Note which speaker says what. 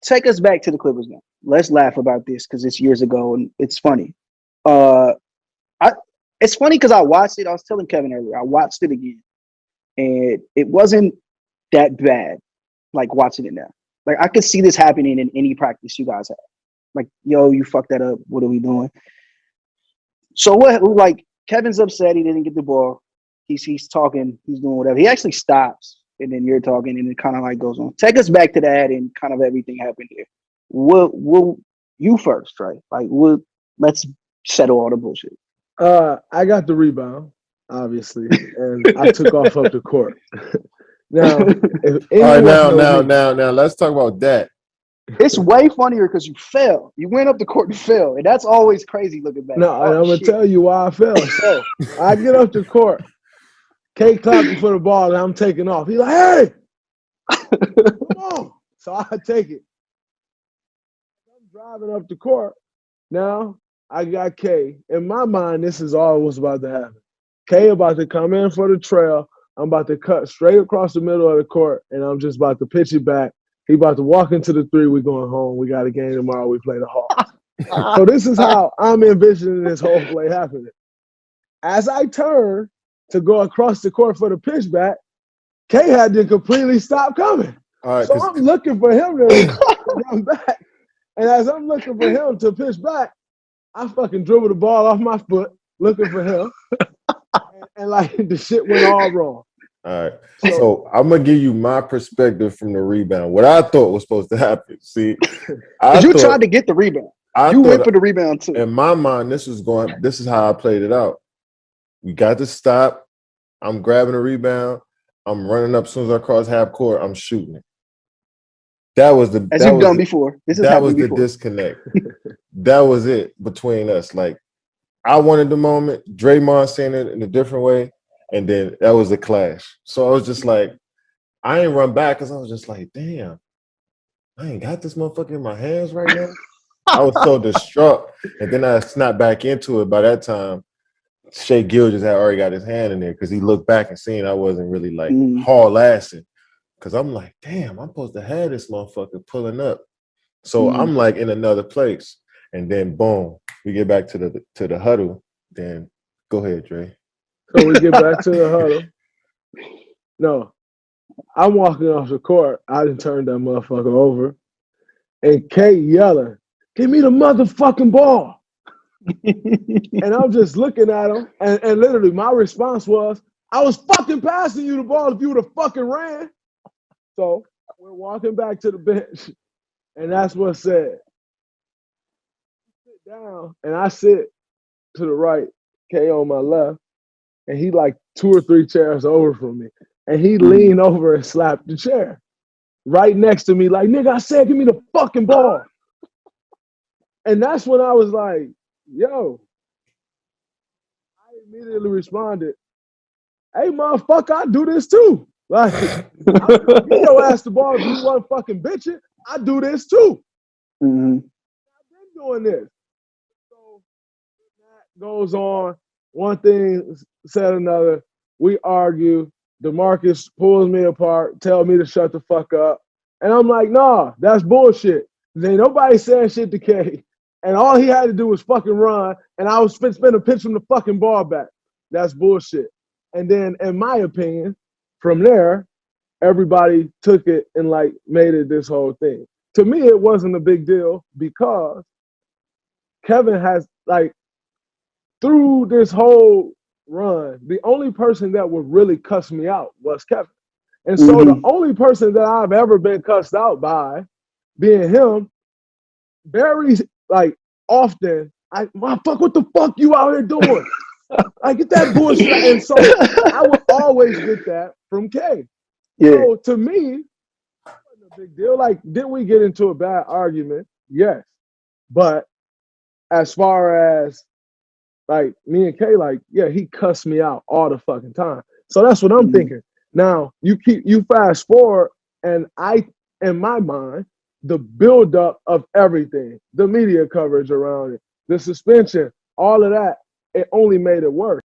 Speaker 1: take us back to the Clippers now. Let's laugh about this because it's years ago and it's funny. Uh, I it's funny because I watched it. I was telling Kevin earlier. I watched it again, and it wasn't that bad. Like watching it now, like I could see this happening in any practice you guys have. Like, yo, you fucked that up. What are we doing? So what? Like Kevin's upset. He didn't get the ball. He's talking. He's doing whatever. He actually stops, and then you're talking, and it kind of like goes on. Take us back to that and kind of everything happened here. Will you first, right? Like, let's settle all the bullshit.
Speaker 2: I got the rebound, obviously, and I took off up the court. Now, if
Speaker 3: all right,
Speaker 2: anyone
Speaker 3: now, let's talk about that.
Speaker 1: It's way funnier because you fell. You went up the court and fell, and that's always crazy looking back.
Speaker 2: No, and I'm gonna tell you why I fell. So I get up the court, K clapping for the ball, and I'm taking off. He's like, "Hey, come on!" So I take it. I'm driving up the court. Now I got K. In my mind, this is all what's about to happen. K about to come in for the trail. I'm about to cut straight across the middle of the court, and I'm just about to pitch it back. He about to walk into the three. We're going home. We got a game tomorrow. We play the Hawks. So this is how I'm envisioning this whole play happening. As I turn to go across the court for the pitch back, K had to completely stop coming.
Speaker 3: All right,
Speaker 2: so I'm looking for him to run back. And as I'm looking for him to pitch back, I fucking dribble the ball off my foot, looking for him. and like the shit went all wrong.
Speaker 3: All right. So I'm gonna give you my perspective from the rebound. What I thought was supposed to happen. See,
Speaker 1: you tried to get the rebound. You went for the rebound too.
Speaker 3: In my mind, this is how I played it out. We got to stop. I'm grabbing a rebound. I'm running up as soon as I cross half court. I'm shooting it. That was the
Speaker 1: as you've done before.
Speaker 3: That was the disconnect. That was it between us. Like I wanted the moment. Draymond saying it in a different way. And then that was a clash. So I was just like, I ain't run back because I was just like, damn, I ain't got this motherfucker in my hands right now. I was so distraught. And then I snapped back into it. By that time, Shea Gilgeous had already got his hand in there because he looked back and seen I wasn't really like haul-assing. Because I'm like, damn, I'm supposed to have this motherfucker pulling up. So I'm like in another place. And then boom, we get back to the huddle. Then go ahead, Dre.
Speaker 2: So we get back to the huddle. No, I'm walking off the court. I done turned that motherfucker over. And K yelling, "Give me the motherfucking ball." And I'm just looking at him. And literally my response was, I was fucking passing you the ball if you would have fucking ran. So we're walking back to the bench. And that's what's said. Sit down. And I sit to the right, K on my left. And he like 2 or 3 chairs over from me. And he leaned over and slapped the chair right next to me like, "Nigga, I said give me the fucking ball." And that's when I was like, yo. I immediately responded, "Hey, motherfucker, I do this too. Like, I give your ass the ball if you wasn't fucking bitching. I do this too.
Speaker 1: Mm-hmm.
Speaker 2: I've been doing this." So that goes on. One thing said another. We argue. DeMarcus pulls me apart, tells me to shut the fuck up. And I'm like, nah, that's bullshit. There ain't nobody saying shit to K. And all he had to do was fucking run. And I was spin a pitch from the fucking ball back. That's bullshit. And then, in my opinion, from there, everybody took it and like made it this whole thing. To me, it wasn't a big deal because Kevin has like, through this whole run, the only person that would really cuss me out was Kevin. And so the only person that I've ever been cussed out by, being him, very like often, fuck, what the fuck you out here doing? I get that bullshit. And so I would always get that from K. Yeah. So to me, it wasn't a big deal. Like, did we get into a bad argument? Yes. But as far as like me and Kay, like, yeah, he cussed me out all the fucking time. So that's what I'm thinking. Now you fast forward, and in my mind, the buildup of everything, the media coverage around it, the suspension, all of that, it only made it worse.